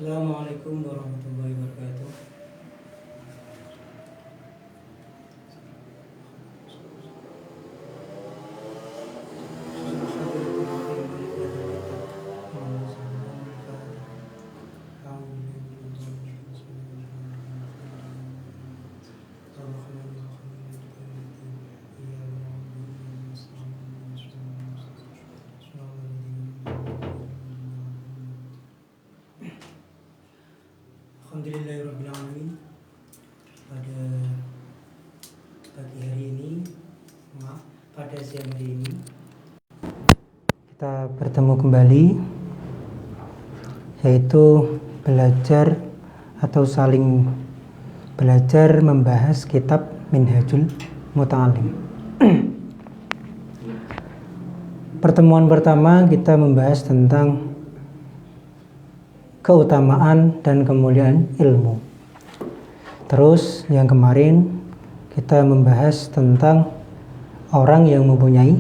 Assalamualaikum warahmatullahi wabarakatuh. Alhamdulillahirrahmanirrahim. Pada pagi hari ini, pada siang hari ini kita bertemu kembali, yaitu belajar atau saling belajar membahas kitab Minhajul Muta'allim. Pertemuan pertama kita membahas tentang keutamaan dan kemuliaan ilmu. Terus yang kemarin kita membahas tentang orang yang mempunyai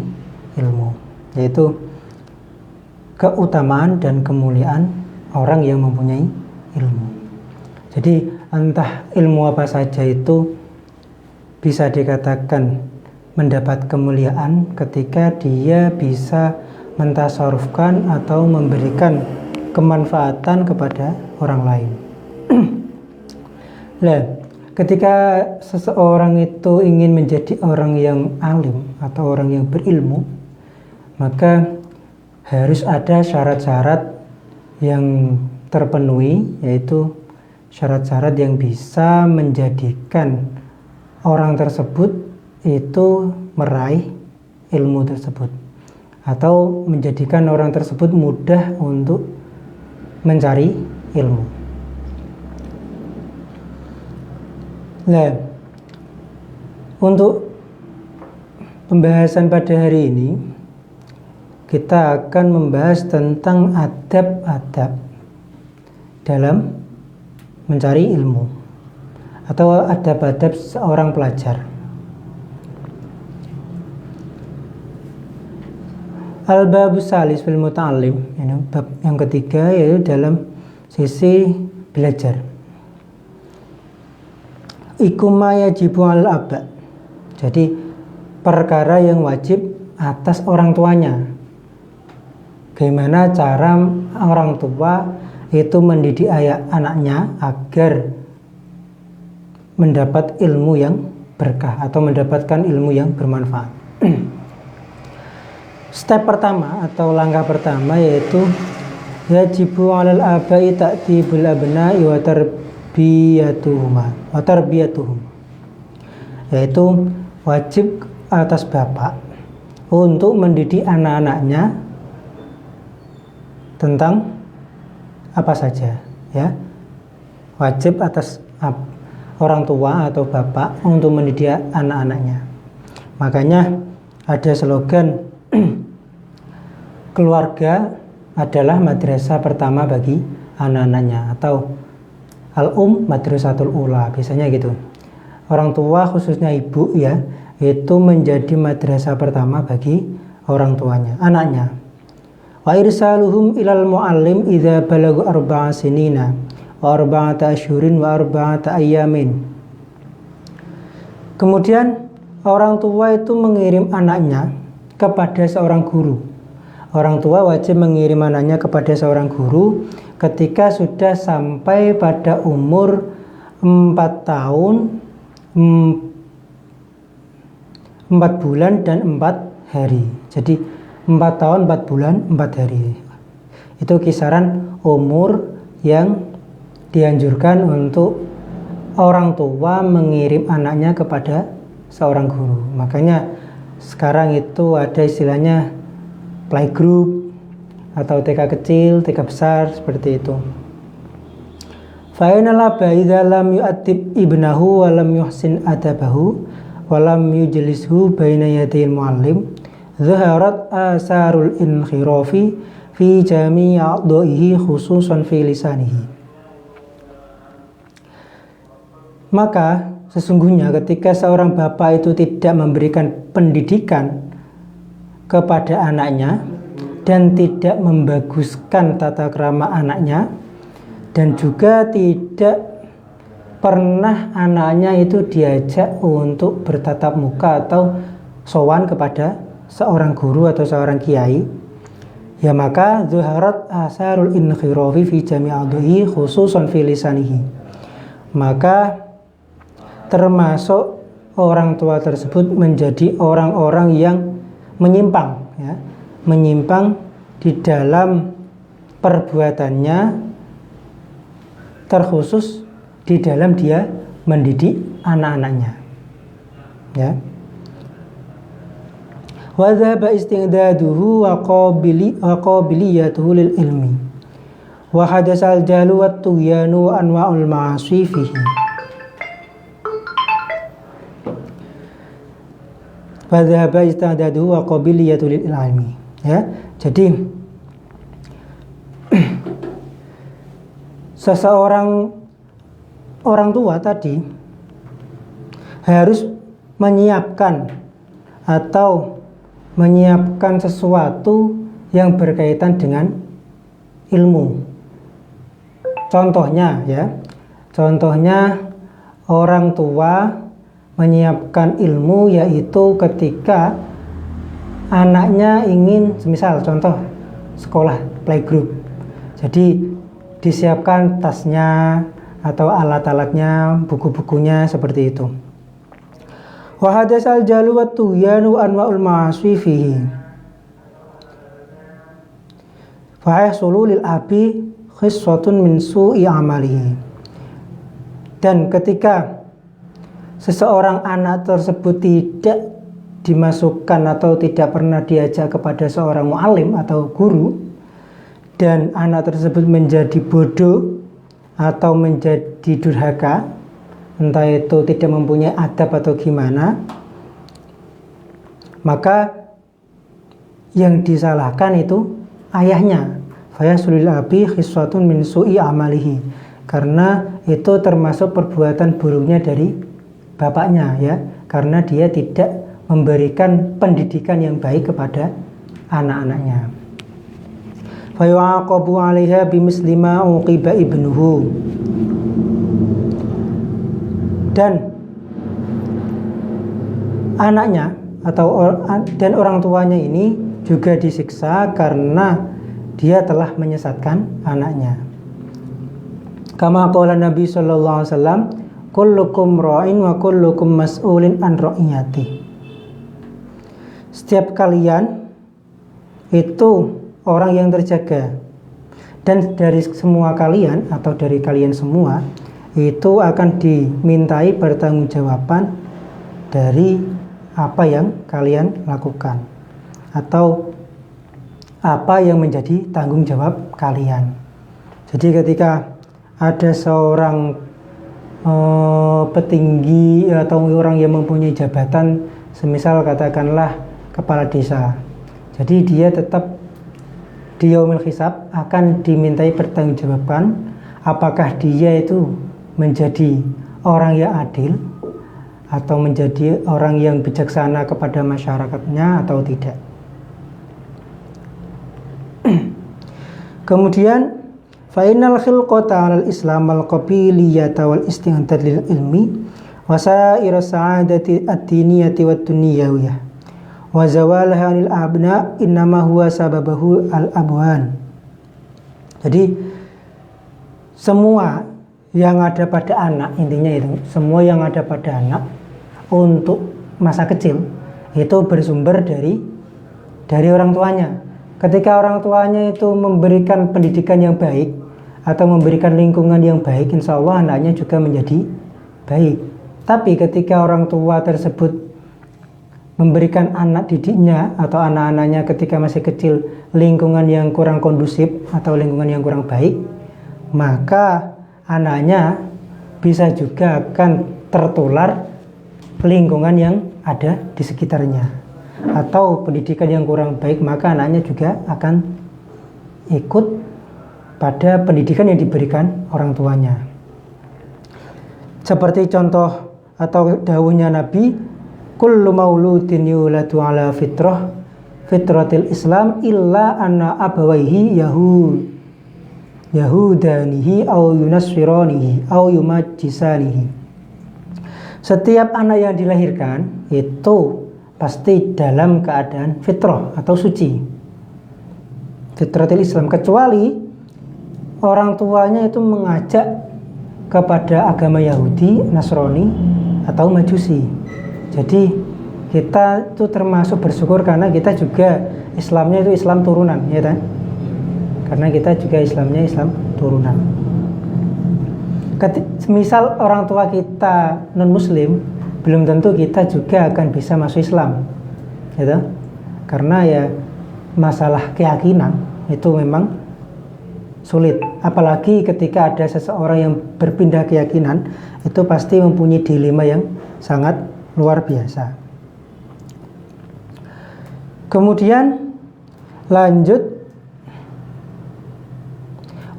ilmu, yaitu keutamaan dan kemuliaan orang yang mempunyai ilmu. Jadi entah ilmu apa saja itu bisa dikatakan mendapat kemuliaan ketika dia bisa mentasarufkan atau memberikan kemanfaatan kepada orang lain. Nah, ketika seseorang itu ingin menjadi orang yang alim atau orang yang berilmu, maka harus ada syarat-syarat yang terpenuhi, yaitu syarat-syarat yang bisa menjadikan orang tersebut itu meraih ilmu tersebut, atau menjadikan orang tersebut mudah untuk mencari ilmu. Nah, untuk pembahasan pada hari ini kita akan membahas tentang adab-adab dalam mencari ilmu atau adab-adab seorang pelajar. Al-babus salis fil muta'allim, bab yang ketiga, yaitu dalam sisi belajar. Iku ma yajibu al-aba, jadi perkara yang wajib atas orang tuanya. Bagaimana cara orang tua itu mendidik anaknya agar mendapat ilmu yang berkah atau mendapatkan ilmu yang bermanfaat. Step pertama atau langkah pertama yaitu yajibu 'alal aba'i ta'dibul abna'i wa tarbiyatuhum, yaitu wajib atas bapak untuk mendidik anak-anaknya tentang apa saja, ya. Wajib atas orang tua atau bapak untuk mendidik anak-anaknya. Makanya ada slogan keluarga adalah madrasah pertama bagi anak-anaknya, atau al-um madrasatul ula, biasanya gitu. Orang tua khususnya ibu, ya, itu menjadi madrasah pertama bagi orang tuanya, anaknya. Wa irsaluhum ilal muallim idza balagu arba'a sinina wa arba'ata asyhurin wa arba'ata ayyamin. Kemudian orang tua itu mengirim anaknya kepada seorang guru. Orang tua wajib mengirim anaknya kepada seorang guru ketika sudah sampai pada umur 4 tahun 4 bulan dan 4 hari. Jadi 4 tahun 4 bulan 4 hari. Itu kisaran umur yang dianjurkan untuk orang tua mengirim anaknya kepada seorang guru. Makanya sekarang itu ada istilahnya playgroup atau TK kecil, TK besar, seperti itu. Fa inal aba idza lam yu'addib ibnahu wa lam yuhsin adabahu wa lam yujlishu baina yadayil muallim zaharat asarul inkhirafi fi jami'i a'dha'ihi khususan fi lisanihi. Maka sesungguhnya ketika seorang bapak itu tidak memberikan pendidikan kepada anaknya dan tidak membaguskan tata krama anaknya, dan juga tidak pernah anaknya itu diajak untuk bertatap muka atau sowan kepada seorang guru atau seorang kiai, ya maka zuharat asarul inkhirafi fi jami'adhi khususan fi lisanihi, maka termasuk orang tua tersebut menjadi orang-orang yang menyimpang, ya, menyimpang di dalam perbuatannya, terkhusus di dalam dia mendidik anak-anaknya, ya. Wa dhaba istigdaduhu wa qabiliyatuhu lil ilmi wa hadasal jahlu wat tughyanu wa anwa'ul ma'asi fihi. Wa dhaba istigdaduhu wa qabiliyatuhu lil ilmi, ya. Jadi seseorang orang tua tadi harus menyiapkan sesuatu yang berkaitan dengan ilmu. Contohnya, ya, orang tua menyiapkan ilmu yaitu ketika anaknya ingin, semisal contoh sekolah playgroup, jadi disiapkan tasnya atau alat-alatnya, buku-bukunya, seperti itu. Wa hadasal jalu wat tughyanu anwa'ul ma'asi fihi. Fa yahsulu lil abi khissatun min su'i amalihi. Dan ketika seseorang anak tersebut tidak dimasukkan atau tidak pernah diajak kepada seorang mu'alim atau guru, dan anak tersebut menjadi bodoh atau menjadi durhaka, entah itu tidak mempunyai adab atau gimana, maka yang disalahkan itu ayahnya. Fayasulil abi khiswatun min su'i amalihi, karena itu termasuk perbuatan buruknya dari bapaknya, ya, karena dia tidak memberikan pendidikan yang baik kepada anak-anaknya. Fayu'aqabu 'alaiha bimisli ma uqiba ibnuhu. Dan anaknya dan orang tuanya ini juga disiksa karena dia telah menyesatkan anaknya. Kama qala Nabi sallallahu alaihi wasallam, kullukum ra'in wa kullukum mas'ulin an ra'iyati. Setiap kalian itu orang yang terjaga, dan dari semua kalian atau dari kalian semua itu akan dimintai pertanggungjawaban dari apa yang kalian lakukan atau apa yang menjadi tanggung jawab kalian. Jadi ketika ada seorang petinggi atau orang yang mempunyai jabatan, semisal katakanlah kepala desa, jadi dia tetap di yaumil hisab akan dimintai pertanggungjawaban apakah dia itu menjadi orang yang adil atau menjadi orang yang bijaksana kepada masyarakatnya atau tidak. Kemudian fainal khilqata 'alal islam wal qabiliyata wal istinadad lil ilmi wa sa'ir sa'adati ad-diniyati wad dunyawiyah wa zawalaha anil abna innama huwa sababahu al abwan. Jadi semua yang ada pada anak, intinya itu semua yang ada pada anak untuk masa kecil itu bersumber dari orang tuanya. Ketika orang tuanya itu memberikan pendidikan yang baik atau memberikan lingkungan yang baik, insya Allah anaknya juga menjadi baik. Tapi ketika orang tua tersebut memberikan anak didiknya atau anak-anaknya ketika masih kecil lingkungan yang kurang kondusif atau lingkungan yang kurang baik, maka anaknya bisa juga akan tertular lingkungan yang ada di sekitarnya, atau pendidikan yang kurang baik, maka anaknya juga akan ikut pada pendidikan yang diberikan orang tuanya. Seperti contoh atau dawuhnya Nabi, kullu mauludin yuladu ala fitratil Islam illa anna abawaihi Yahud. yahudanihi au yunaswiranihi au yumajjisanihi. Setiap anak yang dilahirkan itu pasti dalam keadaan fitrah atau suci, fitratul Islam, kecuali orang tuanya itu mengajak kepada agama Yahudi, Nasrani atau Majusi. Jadi kita itu termasuk bersyukur karena kita juga Islamnya itu Islam turunan, ya kan? Karena kita juga Islamnya Islam turunan. Misal orang tua kita non Muslim, belum tentu kita juga akan bisa masuk Islam, gitu. Karena ya masalah keyakinan itu memang sulit. Apalagi ketika ada seseorang yang berpindah keyakinan, itu pasti mempunyai dilema yang sangat luar biasa. Kemudian lanjut,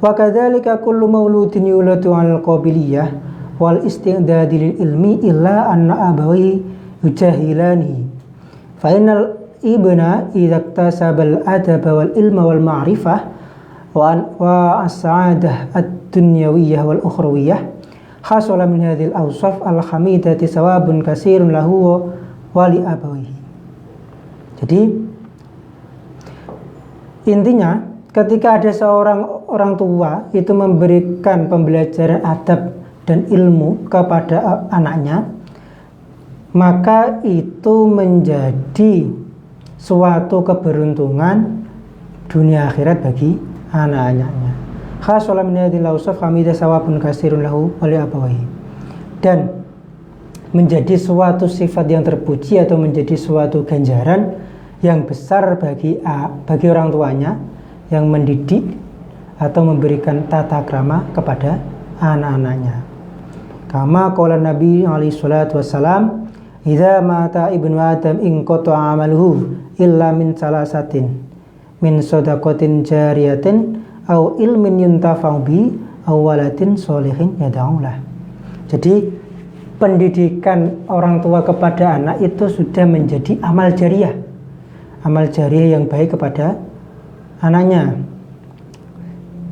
wa kadzalika kullu mauludin yuladu 'alal qabiliyah wal isti'dadi lil ilmi illa anna abawi yujahilani fa innal ibna idza iktasaba al adaba wal ilma wal ma'rifah wa as-sa'adah ad-dunyawiyyah wal ukhrawiyyah hasala min hadhil awsaf al hamidati sawabun katsirun lahu wa li abawihi. Jadi intinya, ketika ada seorang orang tua itu memberikan pembelajaran adab dan ilmu kepada anaknya, maka itu menjadi suatu keberuntungan dunia akhirat bagi anak-anaknya. Khasala min hadhil awsaf hamidah sawabun katsirun lahu wa li abawayhi. Dan menjadi suatu sifat yang terpuji atau menjadi suatu ganjaran yang besar bagi orang tuanya yang mendidik atau memberikan tata krama kepada anak-anaknya. Kama qala Nabi alaihi salatu wassalam, "Idza mata ibnu Adam in qata'a amaluhu illa min salasatin, min shadaqatin jariyatin au ilmin yuntafa'u bi au waladin sholihin yad'u lah." Jadi pendidikan orang tua kepada anak itu sudah menjadi amal jariyah yang baik kepada anaknya.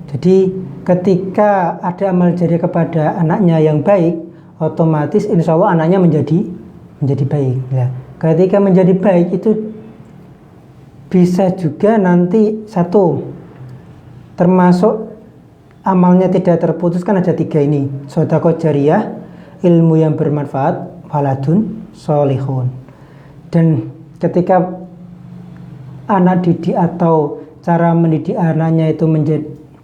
Jadi ketika ada amal jariah kepada anaknya yang baik, otomatis insya Allah anaknya menjadi baik. Ya. Ketika menjadi baik itu bisa juga nanti satu, termasuk amalnya tidak terputus, kan ada 3 ini: sedekah jariyah, ilmu yang bermanfaat, waladun sholihun. Dan ketika anak didik atau cara mendidik anaknya itu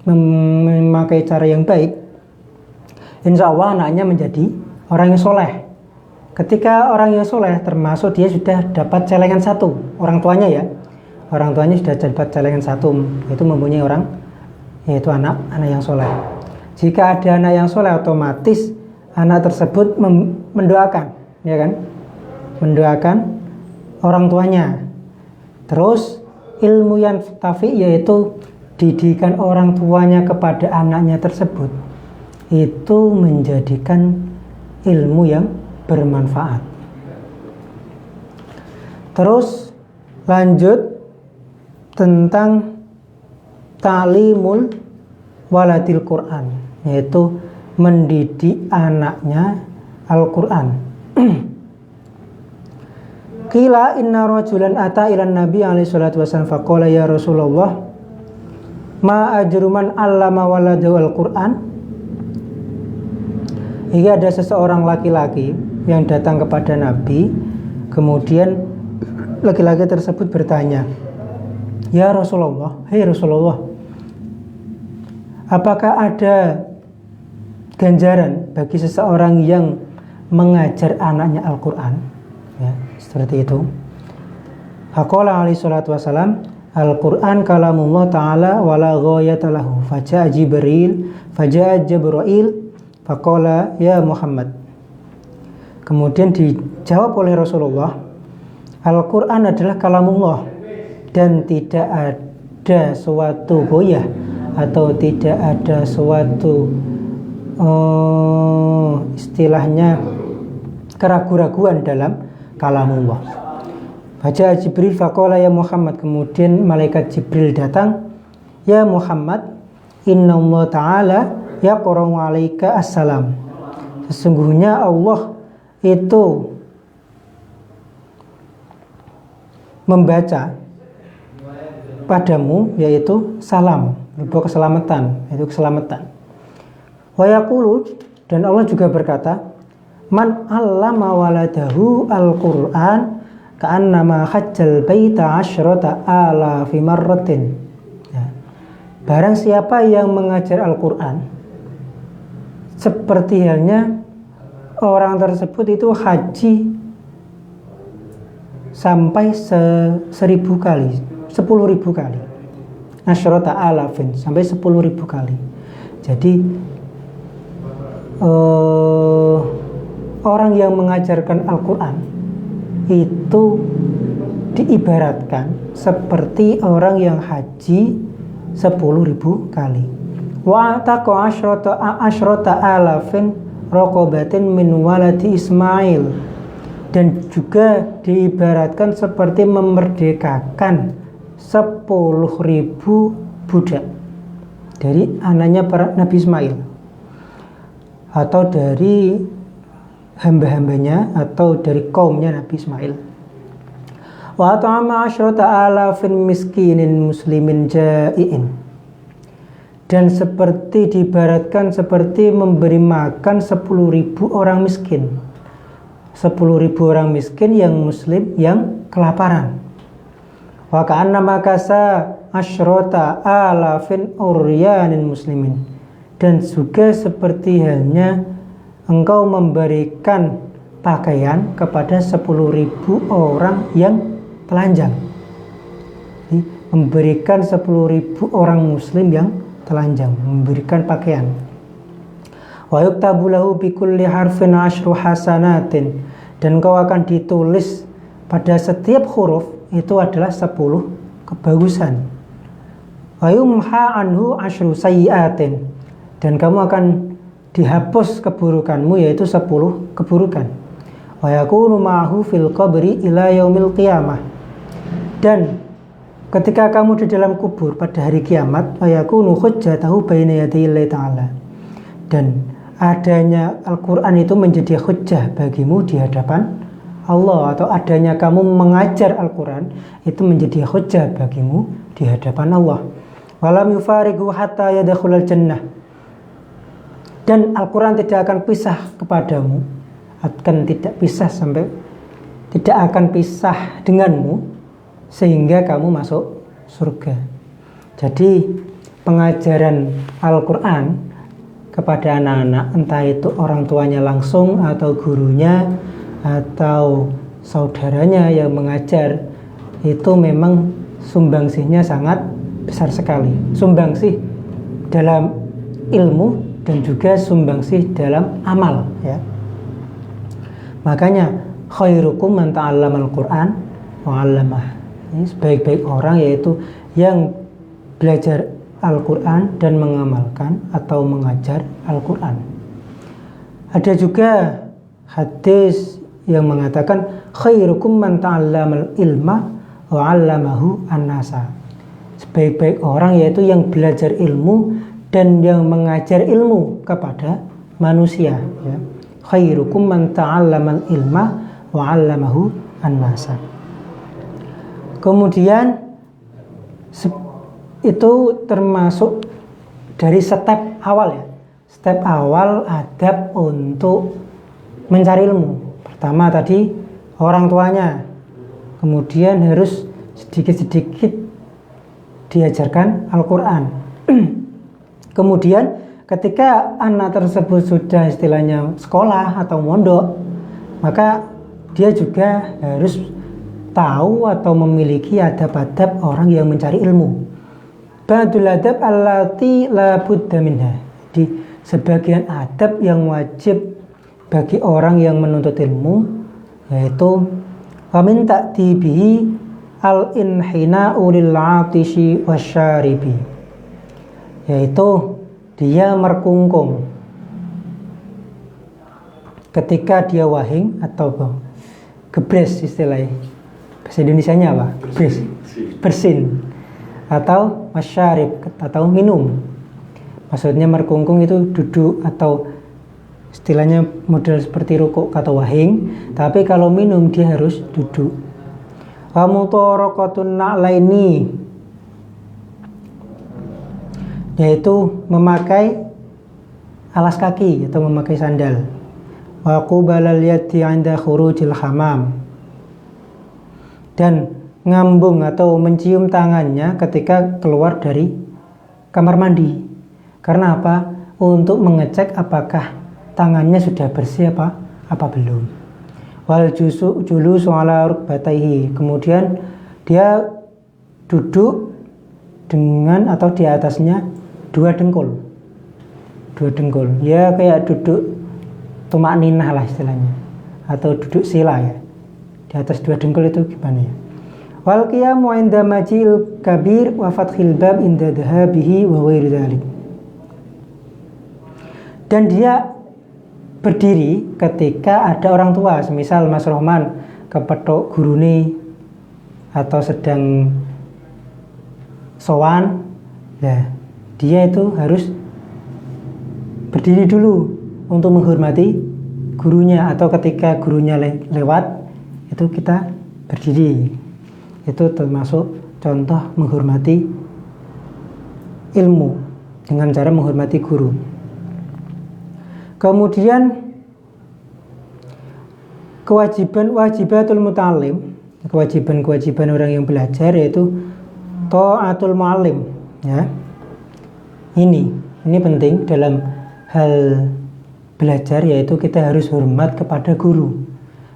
memakai cara yang baik, insya Allah anaknya menjadi orang yang soleh. Ketika orang yang soleh, termasuk dia sudah dapat celengan 1, orang tuanya ya, orang tuanya sudah dapat celengan 1, itu mempunyai orang, yaitu anak yang soleh. Jika ada anak yang soleh, otomatis anak tersebut mendoakan, ya kan, mendoakan orang tuanya. Terus ilmu yang tafi, yaitu didikan orang tuanya kepada anaknya tersebut, itu menjadikan ilmu yang bermanfaat. Terus lanjut tentang ta'limul waladil Quran, yaitu mendidik anaknya Al-Quran. Qila inna rajulan ata ilan nabi alaihi salatu wasallam faqala ya Rasulullah ma ajru man 'allama waladahu al-Qur'an. Hingga ada seseorang laki-laki yang datang kepada Nabi, kemudian laki-laki tersebut bertanya, "Ya Rasulullah, hai Rasulullah, apakah ada ganjaran bagi seseorang yang mengajar anaknya Al-Qur'an?" Ya, seperti itu. Faqala alaihi salatu wasalam, Al-Qur'an kalamullah ta'ala wala ghayata lahu. Faja'a Jibril faqala ya Muhammad. Kemudian dijawab oleh Rasulullah, Al-Qur'an adalah kalamullah dan tidak ada suatu goyah atau tidak ada suatu istilahnya keraguan-raguan dalam kalamullah. Baca Jibril faqala ya Muhammad, kemudian malaikat Jibril datang, ya Muhammad, Innallaha ta'ala yaqra'u 'alaika assalam. Sesungguhnya Allah itu membaca padamu yaitu salam, berupa keselamatan, yaitu keselamatan. Wa yaqulu, dan Allah juga berkata, man 'allama waladahu al-Qur'an ka'annama hajjal baita 'asyrata alafi marratin. Ya. Barang siapa yang mengajar Al-Qur'an, seperti halnya orang tersebut itu haji sampai 1000 kali, 10.000 kali. Asyrata alafin, sampai 10.000 kali. Jadi orang yang mengajarkan Al-Quran itu diibaratkan seperti orang yang haji 10.000 kali. Wa ataqa asyrata alafin raqabatin min waladi Ismail. Dan juga diibaratkan seperti memerdekakan 10.000 budak dari anaknya para Nabi Ismail, atau dari hamba-hambanya, atau dari kaumnya Nabi Ismail. Wa at'ama 'asyrata alafin miskinin muslimin ja'iin. Dan seperti diibaratkan seperti memberi makan 10.000 orang miskin. 10.000 orang miskin yang muslim yang kelaparan. Wa ka'anna makasa asyrota alafin uryanin muslimin. Dan juga seperti halnya engkau memberikan pakaian kepada 10.000 orang yang telanjang. Jadi, memberikan 10.000 orang muslim yang telanjang, memberikan pakaian. Wa yuktabu lahu bi kulli harfin 'asyru hasanatin. Dan kau akan ditulis pada setiap huruf itu adalah 10 kebagusan. Wa yumha anhu 'asyru sayyi'atin. Dan kamu akan dihapus keburukanmu yaitu 10 keburukan. Wa yakunu ma'ahu fil qabri ila yaumil qiyamah. Dan ketika kamu di dalam kubur pada hari kiamat, wa yakunu hujjatahu baina yadayillahi ta'ala. Dan adanya Al-Quran itu menjadi hujjah bagimu di hadapan Allah, atau adanya kamu mengajar Al-Quran itu menjadi hujjah bagimu di hadapan Allah. Walam yufariqhu hatta yadkhulal jannah. Dan Al-Quran tidak akan pisah kepadamu, tidak akan pisah denganmu sehingga kamu masuk surga. Jadi pengajaran Al-Quran kepada anak-anak, entah itu orang tuanya langsung atau gurunya atau saudaranya yang mengajar, itu memang sumbangsihnya sangat besar sekali. Sumbangsih dalam ilmu dan juga sumbangsih dalam amal, ya. Makanya khairukum man ta'allamal Qur'an wa 'allamah. Ini sebaik-baik orang yaitu yang belajar Al-Quran dan mengamalkan atau mengajar Al-Quran. Ada juga hadis yang mengatakan khairukum man ta'allamal ilma wa 'allamahu an-nasa. Sebaik-baik orang yaitu yang belajar ilmu dan yang mengajar ilmu kepada manusia, ya. Khairukum man ta'allamal ilma wa 'allamahu an-nasa. Kemudian itu termasuk dari step awal, ya. Step awal adab untuk mencari ilmu. Pertama tadi orang tuanya, kemudian harus sedikit-sedikit diajarkan Al-Quran. Kemudian ketika anak tersebut sudah istilahnya sekolah atau mondok, maka dia juga harus tahu atau memiliki adab-adab orang yang mencari ilmu. Ba'dul adab allati la budda minha. Di sebagian adab yang wajib bagi orang yang menuntut ilmu, yaitu wa min ta'tibihi al-inhina'u lil-'atishi wasyaribi. Yaitu dia merkungkung ketika dia wahing atau gebres, istilahnya bahasa Indonesianya apa? Gebres, bersin, atau masyarib atau minum. Maksudnya merkungkung itu duduk atau istilahnya model seperti rukuk atau wahing, tapi kalau minum dia harus duduk. Wa mutaraqatun na'laini, yaitu memakai alas kaki atau memakai sandal. Wa qubalal yadi 'inda khurujil hamam, dan ngambung atau mencium tangannya ketika keluar dari kamar mandi. Karena apa? Untuk mengecek apakah tangannya sudah bersih apa belum. Wal julusu ala rukbatayhi, kemudian dia duduk dengan atau di atasnya dua dengkul, ya kayak duduk tumak ninah lah istilahnya, atau duduk sila ya, di atas dua dengkul itu gimana ya. Wal qiyamu 'inda majil kabir wa fathil bab inda dhahabihi wa ghairi dzalik, dan dia berdiri ketika ada orang tua, semisal Mas Rohman kepethuk gurune atau sedang sowan, nah dia itu harus berdiri dulu untuk menghormati gurunya, atau ketika gurunya lewat itu kita berdiri. Itu termasuk contoh menghormati ilmu dengan cara menghormati guru. Kemudian wajibatul muta'allim, kewajiban orang yang belajar, yaitu ta'atul mu'allim ya. Ini penting dalam hal belajar, yaitu kita harus hormat kepada guru.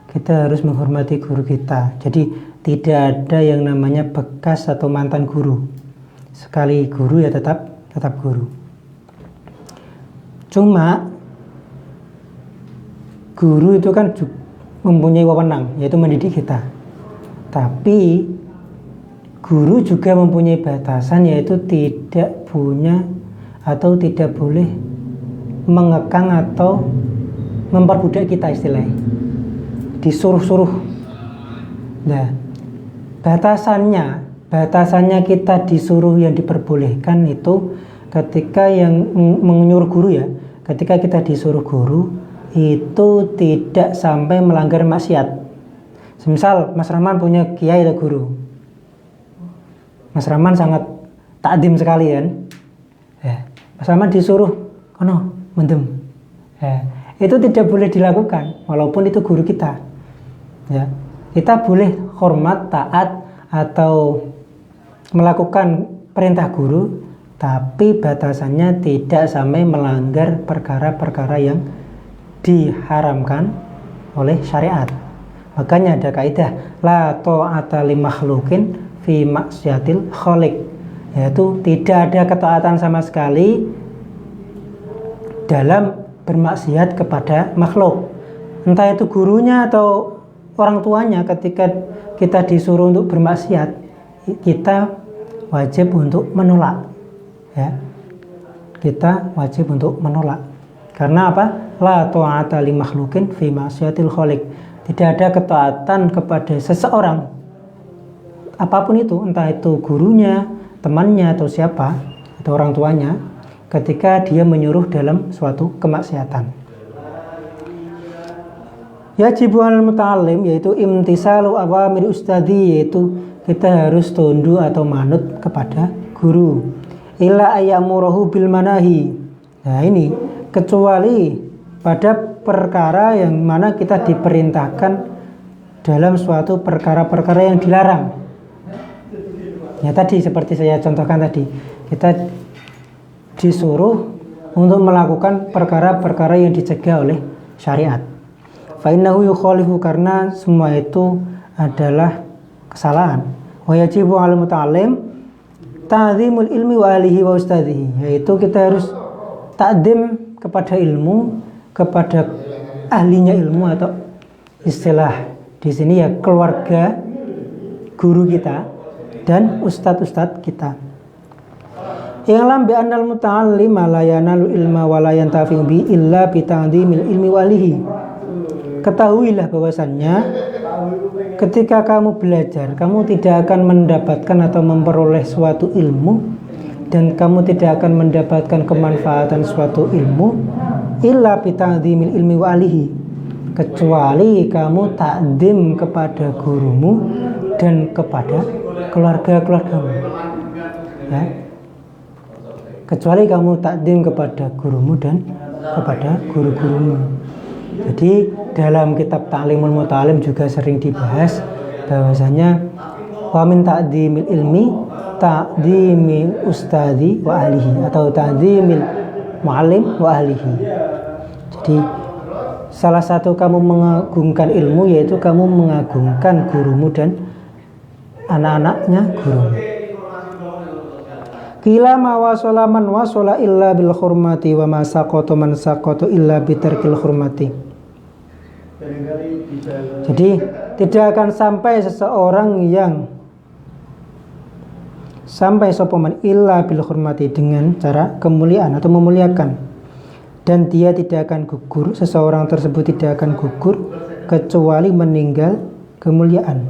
Kita harus menghormati guru kita. Jadi tidak ada yang namanya bekas atau mantan guru. Sekali guru ya tetap guru. Cuma guru itu kan mempunyai wewenang, yaitu mendidik kita. Tapi guru juga mempunyai batasan, yaitu tidak punya atau tidak boleh mengekang atau memperbudak kita istilahnya, disuruh-suruh. Nah, batasannya kita disuruh, yang diperbolehkan itu ketika yang menyuruh guru ya, ketika kita disuruh guru itu tidak sampai melanggar maksiat. Semisal Mas Rahman punya kiai atau guru, Mas Rahman sangat takdim sekali kan, Mas Rahman disuruh kono mendem, itu tidak boleh dilakukan walaupun itu guru kita ya. Kita boleh hormat, taat, atau melakukan perintah guru, tapi batasannya tidak sampai melanggar perkara-perkara yang diharamkan oleh syariat. Makanya ada kaidah la ta'ata li makhluqin fi maksiatil khaliq, yaitu tidak ada ketaatan sama sekali dalam bermaksiat kepada makhluk, entah itu gurunya atau orang tuanya. Ketika kita disuruh untuk bermaksiat, kita wajib untuk menolak ya. Kita wajib untuk menolak. Karena apa? La ta'ata li makhluqin fi maksiatil khaliq. Tidak ada ketaatan kepada seseorang apapun itu, entah itu gurunya, temannya, atau siapa, atau orang tuanya, ketika dia menyuruh dalam suatu kemaksiatan. Yajibu al muta'allim, yaitu imtisalu awamir ustadi, yaitu kita harus tunduk atau manut kepada guru. Illa ayyamurahu bil manahi. Nah ini, kecuali pada perkara yang mana kita diperintahkan dalam suatu perkara-perkara yang dilarang. Ya tadi seperti saya contohkan tadi, kita disuruh untuk melakukan perkara-perkara yang dicegah oleh syariat. Fa'innahu yukhalifu, karena semua itu adalah kesalahan. Wa yajibu 'alal muta'allim ta'zimul ilmi wa alihi wa ustadzihi, yaitu kita harus takdim kepada ilmu, kepada ahlinya ilmu, atau istilah di sini ya keluarga guru kita dan ustadz-ustadz kita. I'lam bi annal muta'allima la yanalu ilma wa la yantafi'u bi illa bi ta'zimil ilmi wa alihi. Ketahuilah bahwasannya ketika kamu belajar, kamu tidak akan mendapatkan atau memperoleh suatu ilmu dan kamu tidak akan mendapatkan kemanfaatan suatu ilmu illa bita'dzimil ilmi wa alihi, kecuali kamu takdim kepada gurumu dan kepada keluarga-keluargamu, ya. Kecuali kamu takdim kepada gurumu dan kepada guru-gurumu. Jadi dalam kitab Ta'limul Muta'alim juga sering dibahas bahwasanya wa min ta'dzimil ilmi ta'dzimil ustadzi wa ahlihi, atau ta'dzimil muallim wa ahlihi. Jadi salah satu kamu mengagungkan ilmu yaitu kamu mengagungkan gurumu dan anak-anaknya gurumu. Qila ma wasala man wasala illa bil hurmati wa ma saqata man saqata illa bitarkil hurmati. Jadi tidak akan sampai seseorang yang sampai sopaman illa bil hurmati, dengan cara kemuliaan atau memuliakan, dan dia tidak akan gugur, seseorang tersebut tidak akan gugur kecuali meninggal kemuliaan.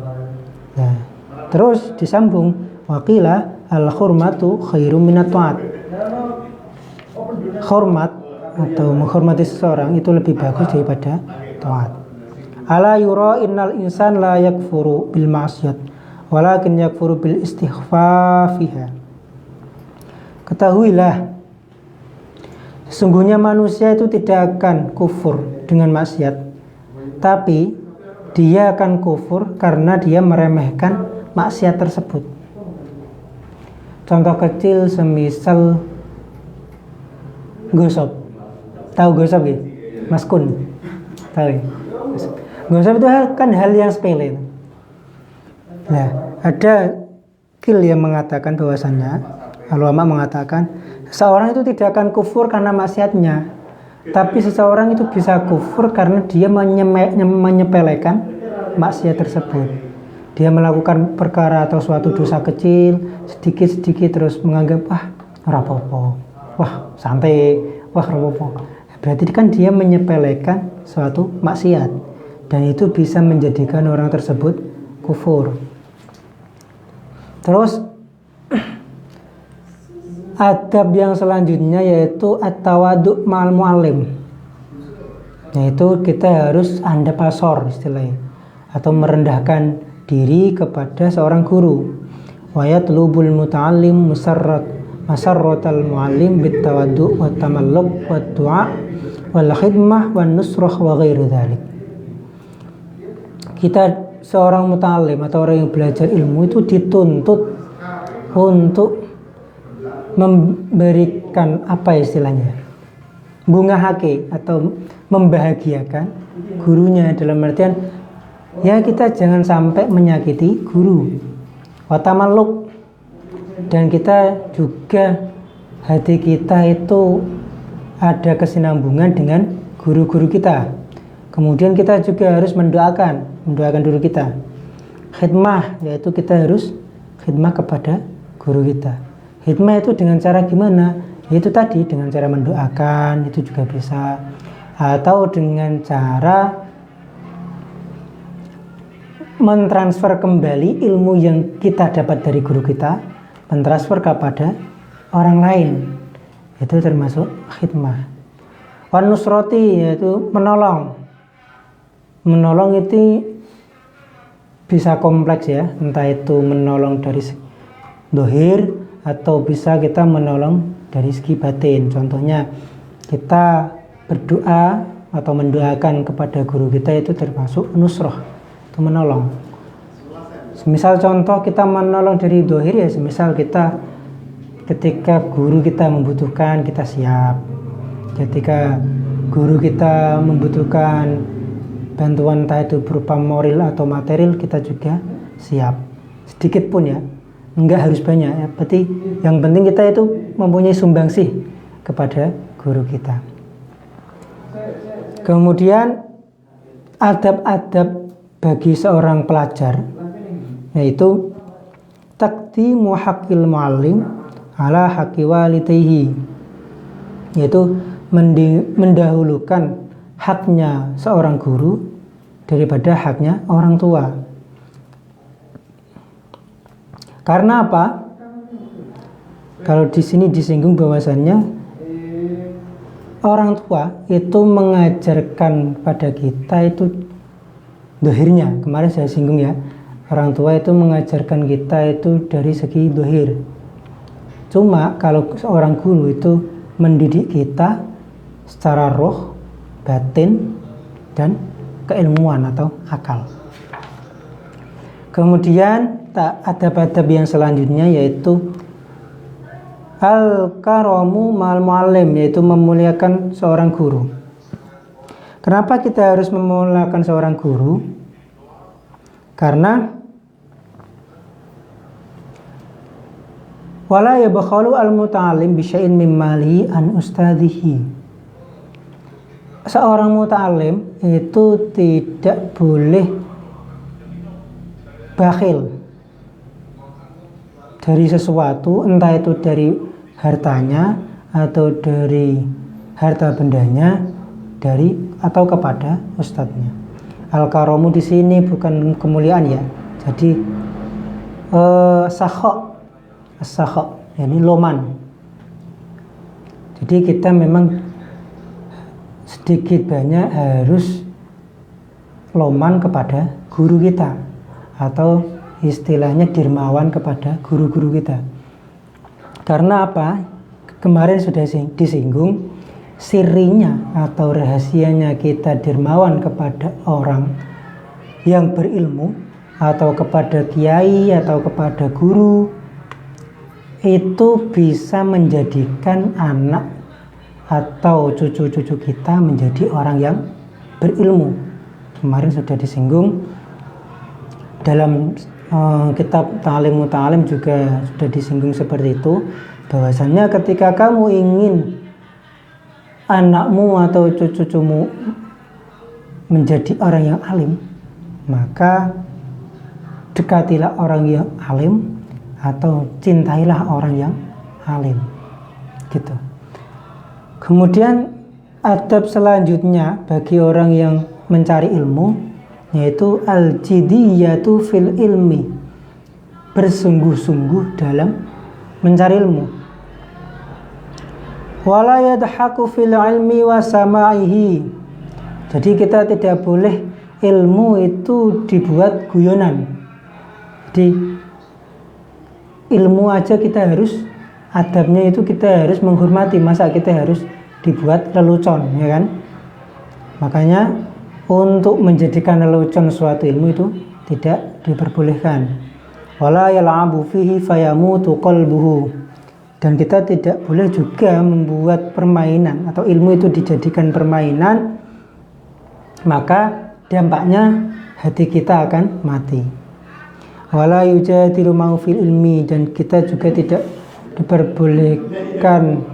Nah, terus disambung waqila al hurmatu khairum minat ta'at. Hormat atau menghormati seseorang itu lebih bagus daripada taat. Ala yura innal insan la yakfuru bil ma'siyat walakin yakfuru bil istighfafiha. Ketahuilah, sesungguhnya manusia itu tidak akan kufur dengan maksiat, tapi dia akan kufur karena dia meremehkan maksiat tersebut. Contoh kecil semisal gosok. Tahu gosok ya? Mas Kun. Tahu ya? Gosok itu kan hal yang sepele. Nah, ada kil yang mengatakan bahwasannya, ulama mengatakan seseorang itu tidak akan kufur karena maksiatnya, tapi seseorang itu bisa kufur karena dia menyepelekan maksiat tersebut. Dia melakukan perkara atau suatu dosa kecil sedikit-sedikit terus menganggap rapopo, santai, rapopo. Berarti kan dia menyepelekan suatu maksiat, dan itu bisa menjadikan orang tersebut kufur. Terus adab yang selanjutnya yaitu at-tawadhu ma'al mu'allim, yaitu kita harus andap asor istilahnya, atau merendahkan diri kepada seorang guru. Wa yatlubul muta'allim masarratal mu'allim bitawaddu wa tamalluq wa du'a wal khidmah wan nusrah wa ghairu dzalik. Kita seorang muta'allim atau orang yang belajar ilmu itu dituntut untuk memberikan istilahnya, bungahake atau membahagiakan gurunya, dalam artian ya kita jangan sampai menyakiti guru. Watamalluk, dan kita juga hati kita itu ada kesinambungan dengan guru-guru kita. Kemudian kita juga harus mendoakan guru kita. Khidmah, yaitu kita harus khidmah kepada guru kita. Khidmah itu dengan cara gimana? Itu tadi dengan cara mendoakan, itu juga bisa, atau dengan cara mentransfer kembali ilmu yang kita dapat dari guru kita, mentransfer kepada orang lain, itu termasuk khidmah. Wan nusroti, yaitu menolong itu bisa kompleks ya, entah itu menolong dari dohir atau bisa kita menolong dari segi batin. Contohnya kita berdoa atau mendoakan kepada guru kita, itu termasuk nusroh, itu menolong. Semisal contoh kita menolong dari dohir ya, semisal kita ketika guru kita membutuhkan, kita siap. Ketika guru kita membutuhkan bantuan, entah itu berupa moral atau material, kita juga siap. Sedikit pun ya, enggak harus banyak ya. Berarti yang penting kita itu mempunyai sumbangsih kepada guru kita. Kemudian adab-adab bagi seorang pelajar, yaitu taqdimu haqqil muallim ala haqqi walidayhi, yaitu mendahulukan haknya seorang guru daripada haknya orang tua. Karena apa? Kalau di sini disinggung bahwasannya orang tua itu mengajarkan pada kita itu dohirnya. Kemarin saya singgung ya, orang tua itu mengajarkan kita itu dari segi dohir. Cuma kalau seorang guru itu mendidik kita secara roh, batin, dan keilmuan atau akal. Kemudian adab-adab yang selanjutnya yaitu al-karamu ma'al mu'allim, yaitu memuliakan seorang guru. Kenapa kita harus memuliakan seorang guru? Karena wala yabkhalu al-muta'allim bi syai'in min malihi an ustadhihi. Seorang muta'allim itu tidak boleh bakhil dari sesuatu, entah itu dari hartanya atau dari harta bendanya, dari atau kepada ustadznya. Al-karamu di sini bukan kemuliaan ya. Jadi sakha, yani loman. Jadi kita memang sedikit banyak harus loman kepada guru kita, atau istilahnya dermawan kepada guru-guru kita. Karena apa? Kemarin sudah disinggung, sirinya atau rahasianya kita dermawan kepada orang yang berilmu, atau kepada kiai, atau kepada guru, itu bisa menjadikan anak atau cucu-cucu kita menjadi orang yang berilmu. Kemarin sudah disinggung dalam kitab Ta'lim Muta'alim juga sudah disinggung seperti itu, bahwasannya ketika kamu ingin anakmu atau cucu-cucumu menjadi orang yang alim, maka dekatilah orang yang alim atau cintailah orang yang alim, gitu. Kemudian adab selanjutnya bagi orang yang mencari ilmu yaitu al-jiddiyatu fil ilmi, bersungguh-sungguh dalam mencari ilmu. Wala yadhaku fil ilmi wa sama'ihi. Jadi kita tidak boleh ilmu itu dibuat guyonan. Jadi ilmu aja kita harus, adabnya itu kita harus menghormati, masa kita harus dibuat lelucon, ya kan? Makanya untuk menjadikan lelucon suatu ilmu itu tidak diperbolehkan. Wala yal'abu fihi fayamutu qalbuhu. Dan kita tidak boleh juga membuat permainan atau ilmu itu dijadikan permainan, maka dampaknya hati kita akan mati. Wala yujadilu ma'u fil ilmi, dan kita juga tidak diperbolehkan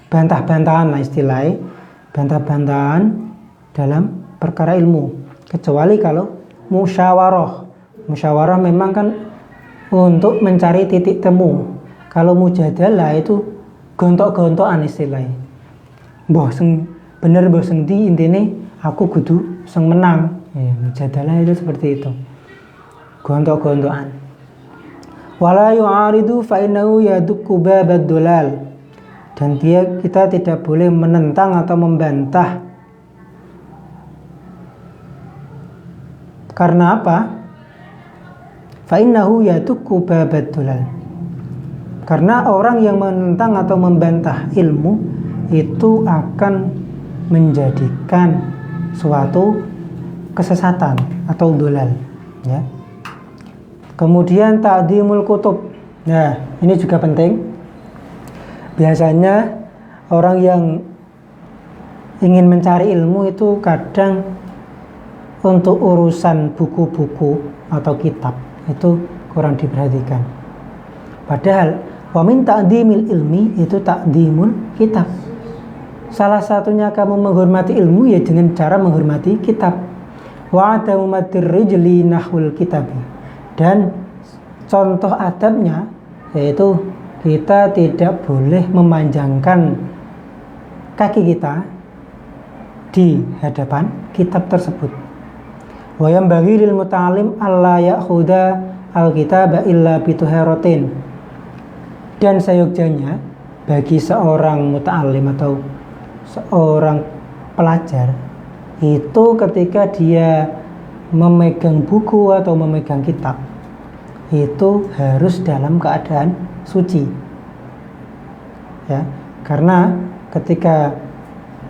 bantah-bantahan lah istilahnya, bantah-bantahan dalam perkara ilmu, kecuali kalau musyawarah memang kan untuk mencari titik temu. Kalau mujadalah itu gontok-gontokan istilahnya, mbah sing bener mbah sing ndi, intine aku kudu sing menang ya, mujadalah itu seperti itu, gontok-gontokan. Wala yu'aridu fa innahu yadukku babad dolal, dan kita tidak boleh menentang atau membantah. Karena apa? Fa innahu yadukku babad dolal, karena orang yang menentang atau membantah ilmu itu akan menjadikan suatu kesesatan atau dolal, ya. Kemudian ta'dhimul kutub. Nah, ini juga penting. Biasanya orang yang ingin mencari ilmu itu kadang untuk urusan buku-buku atau kitab itu kurang diperhatikan. Padahal wa min ta'dhimil ilmi itu ta'dhimul kitab. Salah satunya kamu menghormati ilmu ya dengan cara menghormati kitab. Wa adamu madir rijli nahwul kitabi. Dan contoh adabnya yaitu kita tidak boleh memanjangkan kaki kita di hadapan kitab tersebut. Wa yambaghi lil muta'allim alla ya'khudha al-kitaba illa bi tuharatin. Dan seyogjanya bagi seorang muta'alim atau seorang pelajar itu ketika dia memegang buku atau memegang kitab itu harus dalam keadaan suci, ya, karena ketika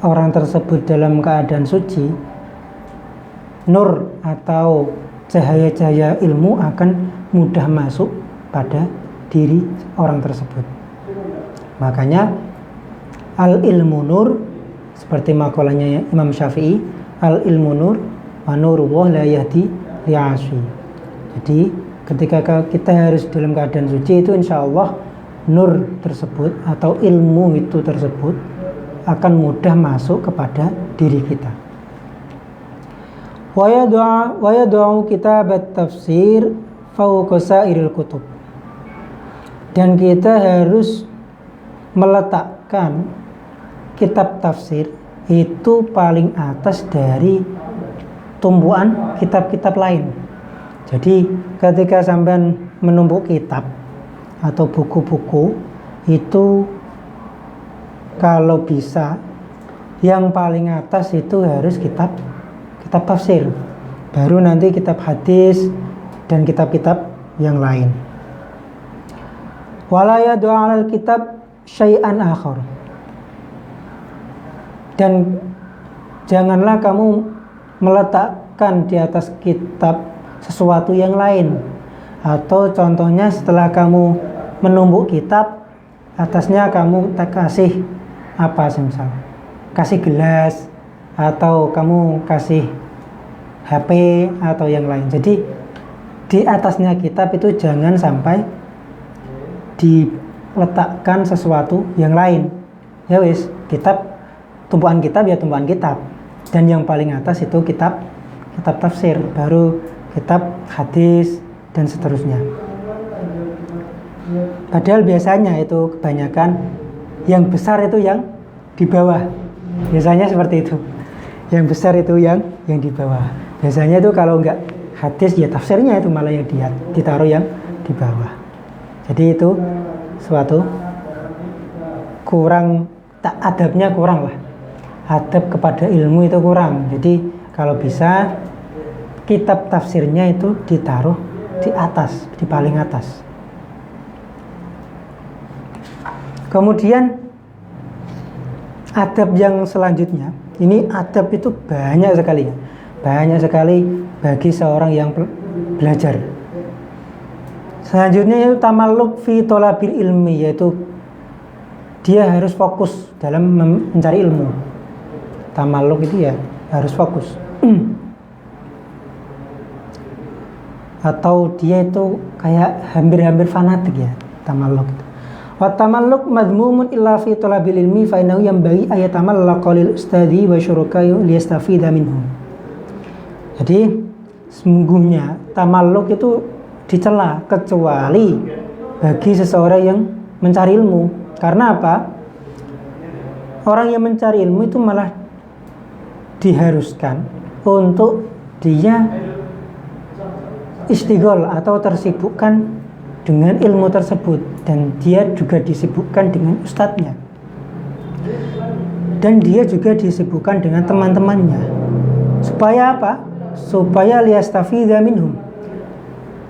orang tersebut dalam keadaan suci, nur atau cahaya-cahaya ilmu akan mudah masuk pada diri orang tersebut. Makanya al ilmu nur, seperti makalahnya Imam Syafi'i, al ilmu nur wa nurullah la yahdi li'aswi. Jadi ketika kita harus dalam keadaan suci itu insya Allah nur tersebut atau ilmu itu tersebut akan mudah masuk kepada diri kita. Wa yad'u kitab at-tafsir fawqa sa'iril kutub. Dan kita harus meletakkan kitab tafsir itu paling atas dari tumpuan kitab-kitab lain. Jadi ketika sampean menumpuk kitab atau buku-buku itu, kalau bisa yang paling atas itu harus kitab tafsir, baru nanti kitab hadis dan kitab-kitab yang lain. Wala yad'u 'alal kitab syai'an akhar. Dan janganlah kamu meletakkan di atas kitab sesuatu yang lain. Atau contohnya setelah kamu menumbuk kitab, atasnya kamu tak kasih apa misal, kasih gelas atau kamu kasih HP atau yang lain. Jadi di atasnya kitab itu jangan sampai diletakkan sesuatu yang lain. Ya wis, kitab, tumpuan kitab ya tumpuan kitab. Dan yang paling atas itu kitab tafsir, baru kitab hadis dan seterusnya. Padahal biasanya itu kebanyakan yang besar itu yang di bawah. Biasanya seperti itu. Yang besar itu yang di bawah. Biasanya itu kalau enggak hadis ya tafsirnya itu malah yang ditaruh yang di bawah. Jadi itu suatu kurang, adabnya kurang lah. Adab kepada ilmu itu kurang. Jadi kalau bisa kitab tafsirnya itu ditaruh di atas, di paling atas. Kemudian adab yang selanjutnya, ini adab itu banyak sekali ya. Banyak sekali bagi seorang yang belajar. Selanjutnya itu tamalluk fi thalabil ilmi, yaitu dia harus fokus dalam mencari ilmu. Tamalluk itu ya harus fokus. Atau dia itu kayak hampir-hampir fanatik ya, tamalluk. Wa tamalluk madmumun illa fi thalabil ilmi fa innahu yanbaghi ayatamalluqa lil ustadhi wa syuraka'i liyastafida minhum. Jadi sesungguhnya tamalluk itu dicela kecuali bagi seseorang yang mencari ilmu. Karena apa? Orang yang mencari ilmu itu malah diharuskan untuk dia istighol atau tersibukkan dengan ilmu tersebut, dan dia juga disibukkan dengan ustadznya, dan dia juga disibukkan dengan teman-temannya. Supaya apa? Supaya liyastafidha minhum,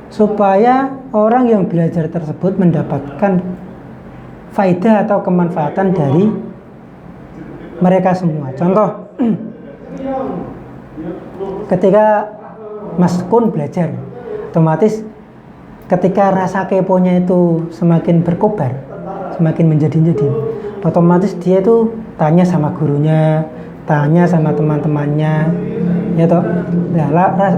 supaya orang yang belajar tersebut mendapatkan faidah atau kemanfaatan dari mereka semua. Contoh, ketika Mas Kun belajar, otomatis ketika rasa keponya itu semakin berkobar, semakin menjadi-jadi, otomatis dia itu tanya sama gurunya, tanya sama teman-temannya, ya toh. Nah,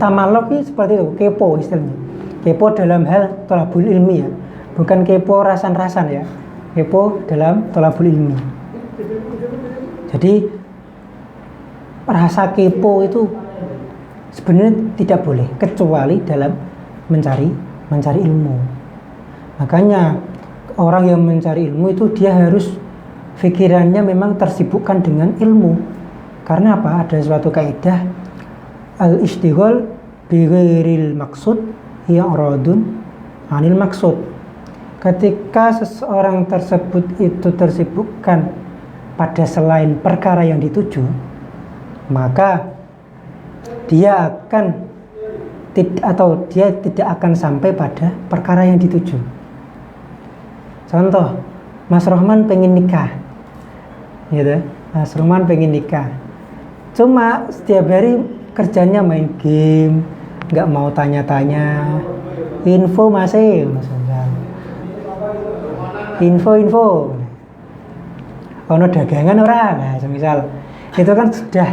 tamalluk itu seperti itu, kepo istilahnya. Kepo dalam hal thalabul ilmi ya, bukan kepo rasan-rasan ya, kepo dalam thalabul ilmi. Jadi rasa kepo itu sebenarnya tidak boleh kecuali dalam mencari ilmu. Makanya orang yang mencari ilmu itu dia harus pikirannya memang tersibukkan dengan ilmu. Karena apa? Ada suatu kaidah al-istighol bi ghairil maqsud i'radun anil maqsud. ketika seseorang tersebut itu tersibukkan pada selain perkara yang dituju, maka dia tidak akan sampai pada perkara yang dituju. Contoh, Mas Rohman pengen nikah, gitu. Mas Rohman pengen nikah, cuma setiap hari kerjanya main game, nggak mau tanya-tanya, info masih, info, ono dagangan orang, nah semisal itu kan sudah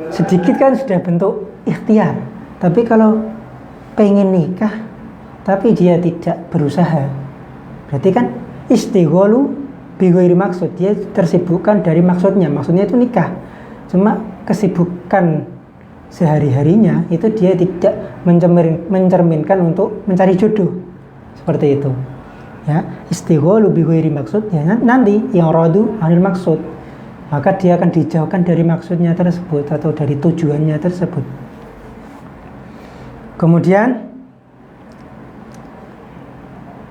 sedikit kan sudah bentuk ikhtiar. Tapi kalau pengen nikah tapi dia tidak berusaha, berarti kan istighalu bi ghairi maksud, dia tersibukkan dari maksudnya itu nikah, cuma kesibukan sehari-harinya itu dia tidak mencerminkan untuk mencari jodoh, seperti itu ya. Istighalu bi ghairi maksud ya, nanti yang radu anil maksud, maka dia akan dijauhkan dari maksudnya tersebut atau dari tujuannya tersebut. Kemudian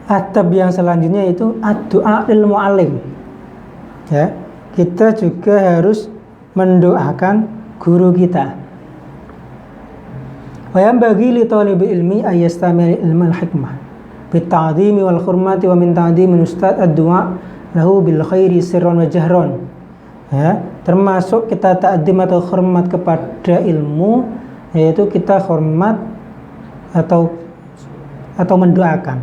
adab yang selanjutnya itu ad-du'a lil mu'allim. Ya, kita juga harus mendoakan guru kita. Wa yanbaghi li talibil ilmi ay yastamil ilmal hikmah bit ta'dhimi wal hurmati wa min ta'dhimi ustad ad-du'a lahu bil khairi sirran wa jahran. Ya, termasuk kita ta'dim atau hormat kepada ilmu, yaitu kita hormat atau mendoakan.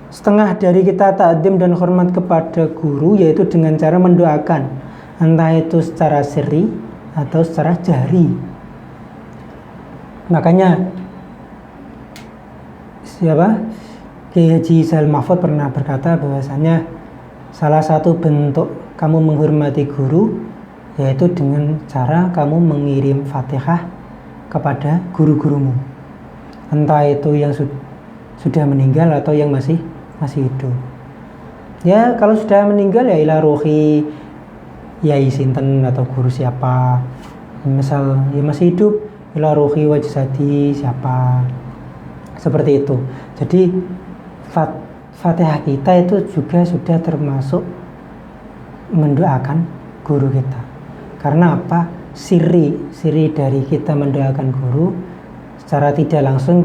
Setengah dari kita ta'dim dan hormat kepada guru yaitu dengan cara mendoakan, entah itu secara sirri atau secara jahri. Makanya Kiai Haji Zail Mahfud pernah berkata bahwasanya salah satu bentuk kamu menghormati guru yaitu dengan cara kamu mengirim Fatihah kepada guru-gurumu, entah itu yang sudah meninggal atau yang masih hidup. Ya, kalau sudah meninggal ya ila ruhi yai sinten atau guru siapa. Misal ya masih hidup, ila ruhi wa jasadi siapa. Seperti itu. Jadi Fatihah kita itu juga sudah termasuk mendoakan guru kita. Karena apa? Siri dari kita mendoakan guru, secara tidak langsung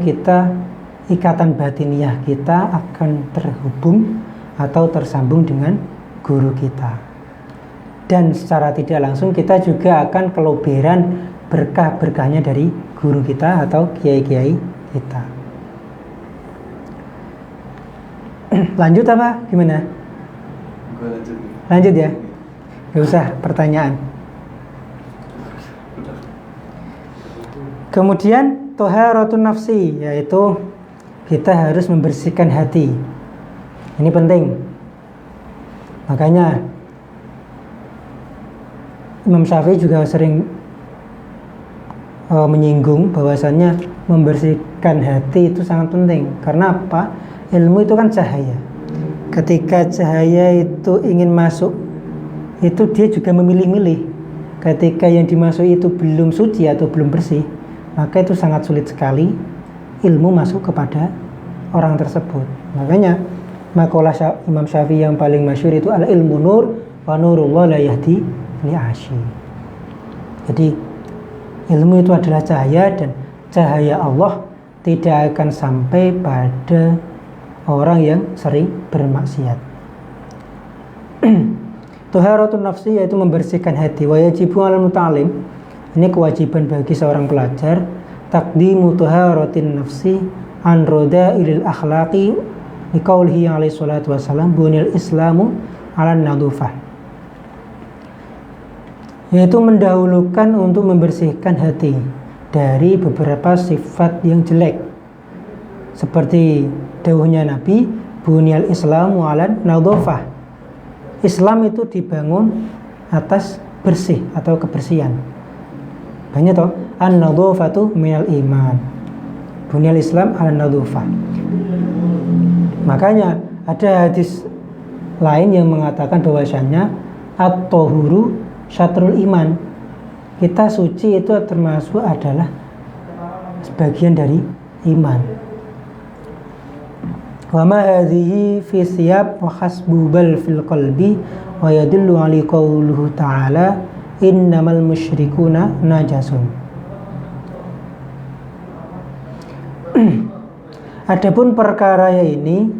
ikatan batiniah kita akan terhubung atau tersambung dengan guru kita, dan secara tidak langsung kita juga akan keloberan berkah-berkahnya dari guru kita atau kiai-kiai kita. Lanjut apa? Gimana? Lanjut ya? Gak usah pertanyaan. Kemudian toharatun nafsi, yaitu kita harus membersihkan hati. Ini penting. Makanya Imam Syafi'i juga sering menyinggung bahwasannya membersihkan hati itu sangat penting. Karena apa? Ilmu itu kan cahaya. Ketika cahaya itu ingin masuk, itu dia juga memilih-milih. Ketika yang dimasuk itu belum suci atau belum bersih, maka itu sangat sulit sekali ilmu masuk kepada orang tersebut. Makanya makalah Imam Syafi'i yang paling masyhur itu al ilmu nur wa nurullah la yahdi li asyi. Jadi ilmu itu adalah cahaya, dan cahaya Allah tidak akan sampai pada orang yang sering bermaksiat. Tuharatun nafsi, yaitu membersihkan hati. Wa yajibu 'alal muta'allim, ini kewajiban bagi seorang pelajar, taqdimu tuharatin nafsi an roda'ilil akhlaqi liqaulihi alaihi salatu wassalam bunil islamu 'alan nadufah, yaitu mendahulukan untuk membersihkan hati dari beberapa sifat yang jelek, seperti dawuhnya Nabi, bunil islamu 'alan nadufah, Islam itu dibangun atas bersih atau kebersihan. Banyak toh, an-nadhafatu minal iman. Bunyal Islam an-nadhafah. Makanya ada hadis lain yang mengatakan bahwasannya at-tahuru syatrul iman. Kita suci itu termasuk adalah sebagian dari iman. Wa ma hadhihi fi siyab wa hasbu bal fil qalbi wa yadullu ali qawluhu ta'ala innamal musyrikuna najasun. Adapun perkara ini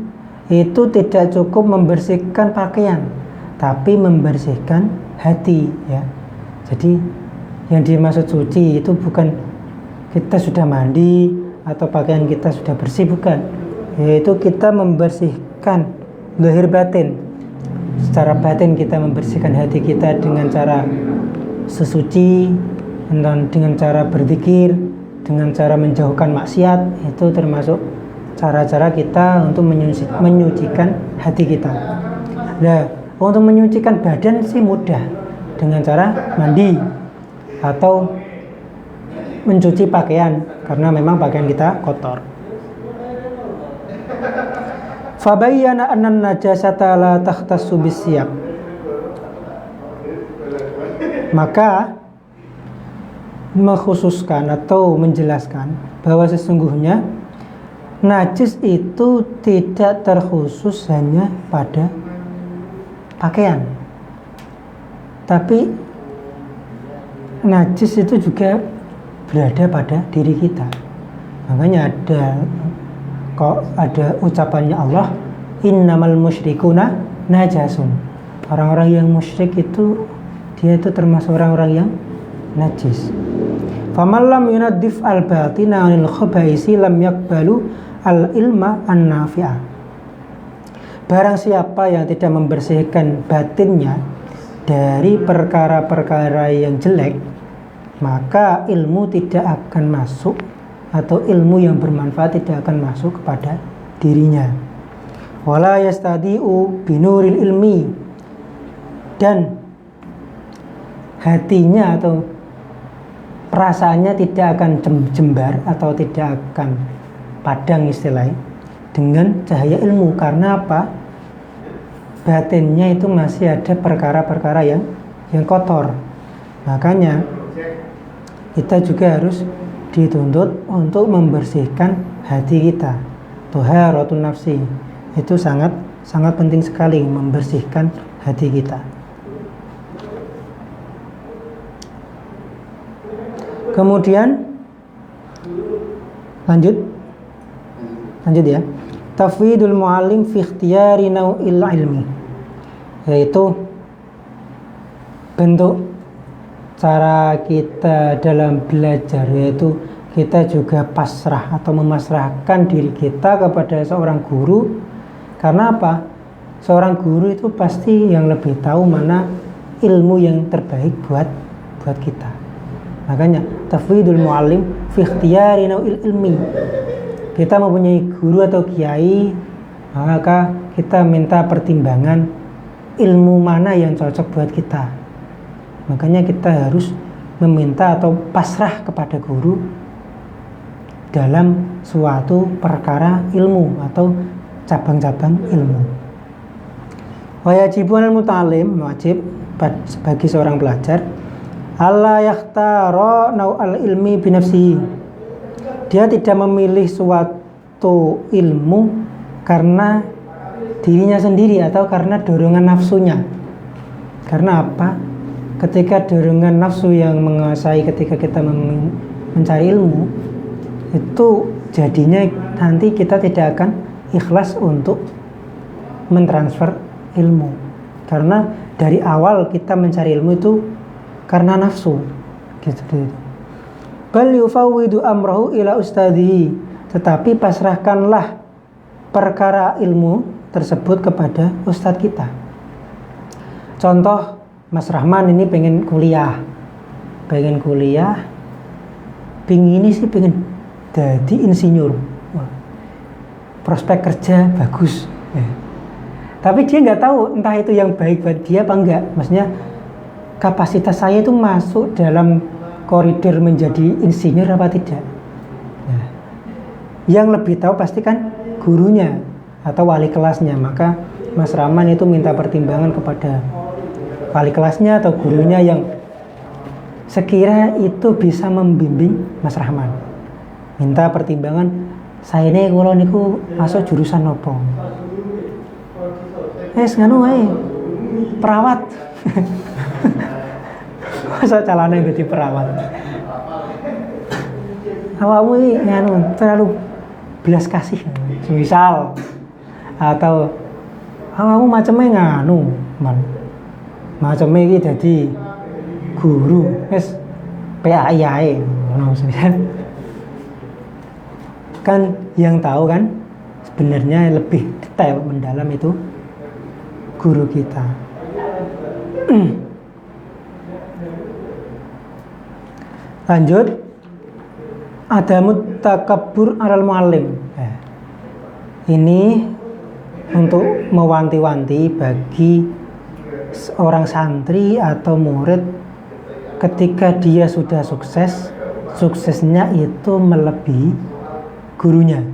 itu tidak cukup membersihkan pakaian, tapi membersihkan hati, ya. Jadi yang dimaksud suci itu bukan kita sudah mandi atau pakaian kita sudah bersih, bukan, yaitu kita membersihkan zahir batin. Secara batin kita membersihkan hati kita dengan cara sesuci, dengan cara berzikir, dengan cara menjauhkan maksiat. Itu termasuk cara-cara kita untuk menyucikan hati kita. Nah, untuk menyucikan badan sih mudah, dengan cara mandi atau mencuci pakaian, karena memang pakaian kita kotor. Fabayyana anna najasata la takhtassu bisiyab. Maka mengkhususkan atau menjelaskan bahwa sesungguhnya najis itu tidak terkhusus hanya pada pakaian, tapi najis itu juga berada pada diri kita. Makanya ada ucapannya Allah, innamal musyrikuna najasun. Orang-orang yang musyrik itu dia itu termasuk orang-orang yang najis. Faman lam yunaddif al-batina 'anil khabaisi lam yaqbalu al-ilma an-nafi'ah. Barang siapa yang tidak membersihkan batinnya dari perkara-perkara yang jelek, maka ilmu tidak akan masuk, atau ilmu yang bermanfaat tidak akan masuk kepada dirinya. Wala yastadi'u binuril ilmi, dan hatinya atau perasaannya tidak akan jembar atau tidak akan padang istilahnya dengan cahaya ilmu. Karena apa? Batinnya itu masih ada perkara-perkara yang kotor. Makanya kita juga harus dituntut untuk membersihkan hati kita. Tuharatun nafsi itu sangat penting sekali, membersihkan hati kita. Kemudian lanjut ya. Tafwidul muallim fi ikhtiyari naw'il ilmi, yaitu bentuk cara kita dalam belajar, yaitu kita juga pasrah atau memasrahkan diri kita kepada seorang guru. Karena apa? Seorang guru itu pasti yang lebih tahu mana ilmu yang terbaik buat kita. Makanya tafwidul muallim fi ikhtiyari naw'il ilmi. Kita mempunyai guru atau kiai, maka kita minta pertimbangan ilmu mana yang cocok buat kita. Makanya kita harus meminta atau pasrah kepada guru dalam suatu perkara ilmu atau cabang-cabang ilmu. Wajibun al-muta'alim, wajib bagi seorang pelajar, alla yakhtara naw'al ilmi binafsihi. Dia tidak memilih suatu ilmu karena dirinya sendiri atau karena dorongan nafsunya. Karena apa? Ketika dorongan nafsu yang menguasai ketika kita mencari ilmu, itu jadinya nanti kita tidak akan ikhlas untuk mentransfer ilmu. Karena dari awal kita mencari ilmu itu karena nafsu, gitu. Bal yufawwidu amrahu ila ustadhi, tetapi pasrahkanlah perkara ilmu tersebut kepada ustadz kita. Contoh, Mas Rahman ini pengen kuliah, pengen jadi insinyur. Wah, prospek kerja bagus, tapi dia nggak tahu entah itu yang baik buat dia apa enggak. Maksudnya kapasitas saya itu masuk dalam koridor menjadi insinyur apa tidak. Nah, yang lebih tahu pasti kan gurunya atau wali kelasnya. Maka Mas Rahman itu minta pertimbangan kepada wali kelasnya atau gurunya yang sekira itu bisa membimbing Mas Rahman. Minta pertimbangan Saene kula niku masuk jurusan nopo? Nganu ae. Perawat. Masa calane dadi perawat. Awakmu iki nganu terlalu belas kasih. Misal atau awakmu maceme nganu, man. Maceme iki dadi guru, wis PAI ae ngono maksudnya. Kan yang tahu kan sebenarnya lebih detail mendalam itu guru kita. Lanjut, ada mutakabbur alal muallim. Ini untuk mewanti-wanti bagi seorang santri atau murid ketika dia sudah sukses, suksesnya itu melebihi gurunya.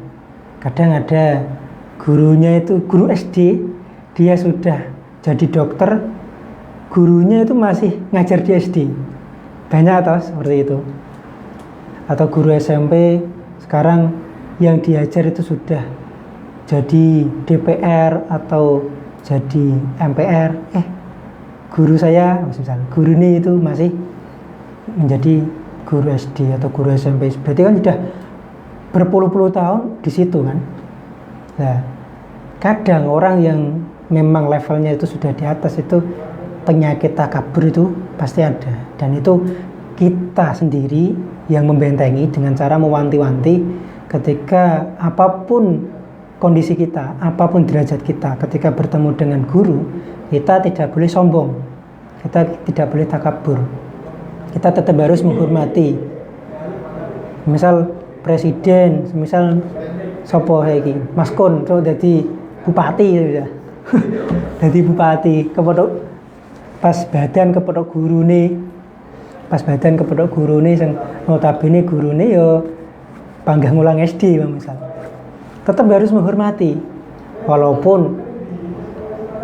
Kadang ada gurunya itu guru SD, dia sudah jadi dokter, gurunya itu masih ngajar di SD. Banyak atau seperti itu. Atau guru SMP sekarang yang diajar itu sudah jadi DPR atau jadi MPR. Guru saya misalnya guru ini itu masih menjadi guru SD atau guru SMP. Berarti kan sudah berpuluh-puluh tahun di situ kan. Nah, kadang orang yang memang levelnya itu sudah di atas itu penyakit takabur itu pasti ada, dan itu kita sendiri yang membentengi dengan cara mewanti-wanti ketika apapun kondisi kita, apapun derajat kita, ketika bertemu dengan guru, kita tidak boleh sombong, kita tidak boleh takabur, kita tetap harus menghormati. Misal presiden, misal sopo iki Mas Kun terus jadi bupati ya. Jadi bupati kepethuk pas badan kepethuk gurune, pas badan kepethuk gurune sing notabene gurune ya panggah ngulang SD misal. Tetap harus menghormati walaupun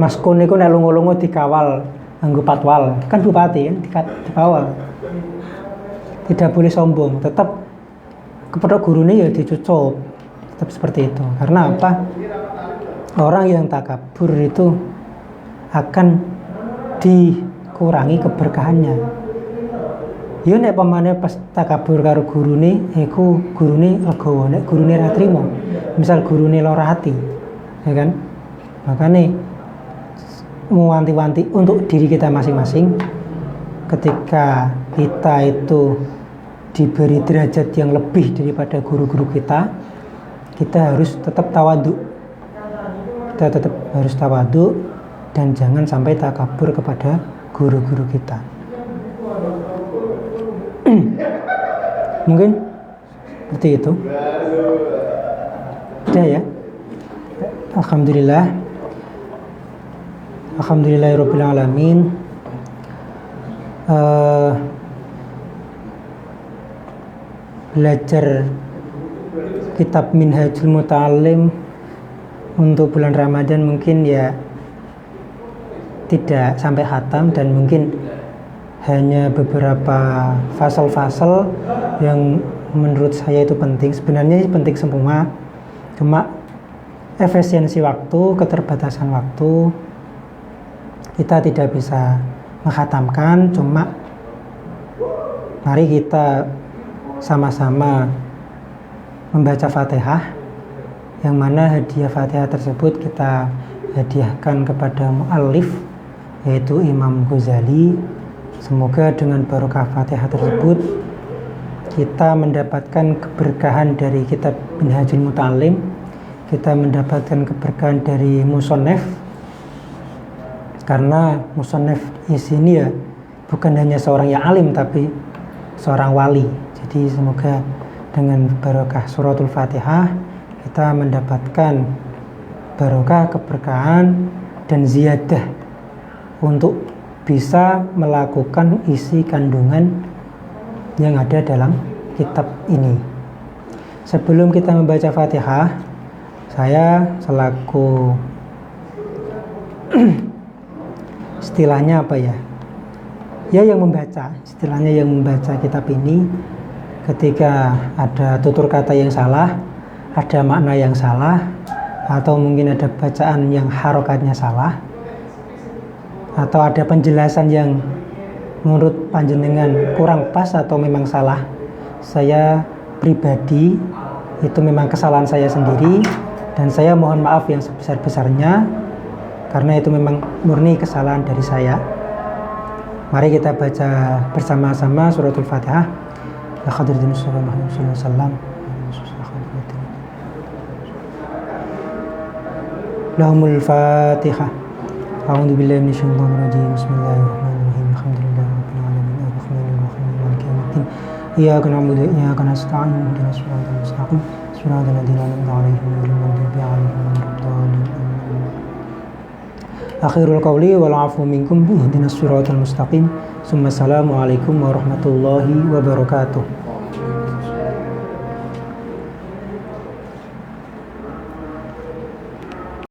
Mas Kun niku nek lunga-lunga dikawal nganggo patwal, kan bupati kan dikawal. Tidak boleh sombong, tetap kepada gurune ya dicucup, tetap seperti itu. Karena apa? Orang yang takabur itu akan dikurangi keberkahannya. Ya nek pamane pas takabur karo gurune, iku gurune legowo, nek gurune ra trimo, misal gurune lara ati, ya kan? Makanya mewanti-wanti untuk diri kita masing-masing ketika kita itu diberi derajat yang lebih daripada guru-guru kita, kita harus tetap tawadhu. Kita tetap harus tawadhu dan jangan sampai takabur kepada guru-guru kita. Mungkin seperti itu. Udah ya. Alhamdulillah. Alhamdulillahirabbil alamin. Belajar kitab Minhajul Muta'allim untuk bulan Ramadan mungkin ya tidak sampai khatam, dan mungkin hanya beberapa fasal-fasal yang menurut saya itu penting. Sebenarnya penting semua, cuma efisiensi waktu, keterbatasan waktu, kita tidak bisa menghatamkan. Cuma mari kita sama-sama membaca Fatihah, yang mana hadiah Fatihah tersebut kita hadiahkan kepada muallif, yaitu Imam Ghazali. Semoga dengan barokah Fatihah tersebut kita mendapatkan keberkahan dari kitab Minhajul Muta'allim, kita mendapatkan keberkahan dari musannaf, karena musannaf di sini ya bukan hanya seorang yang alim tapi seorang wali. Jadi semoga dengan barokah suratul Fatihah kita mendapatkan barokah, keberkahan, dan ziyadah untuk bisa melakukan isi kandungan yang ada dalam kitab ini. Sebelum kita membaca Fatihah, saya selaku istilahnya apa ya? Ya yang membaca, istilahnya yang membaca kitab ini, ketika ada tutur kata yang salah ada makna yang salah, atau mungkin ada bacaan yang harokatnya salah, atau ada penjelasan yang menurut panjenengan kurang pas atau memang salah, saya pribadi itu memang kesalahan saya sendiri dan saya mohon maaf yang sebesar-besarnya karena itu memang murni kesalahan dari saya. Mari kita baca bersama-sama suratul Fatihah. Lahumul Fatihah. A'udzu billahi minasyaitonir rajim. Bismillahirrahmanirrahim. Alhamdulillahirabbil alamin. Arrahmanir rahim. Maliki yaumiddin. Iyyaka na'budu wa iyyaka nasta'in. Ihdinas siratal mustaqim. Siratal ladzina an'amta 'alaihim ghairil maghdubi 'alaihim waladdallin. Akhirul qawli wal 'afwu minkum. Ihdinas siratal mustaqim. Assalamualaikum warahmatullahi wabarakatuh.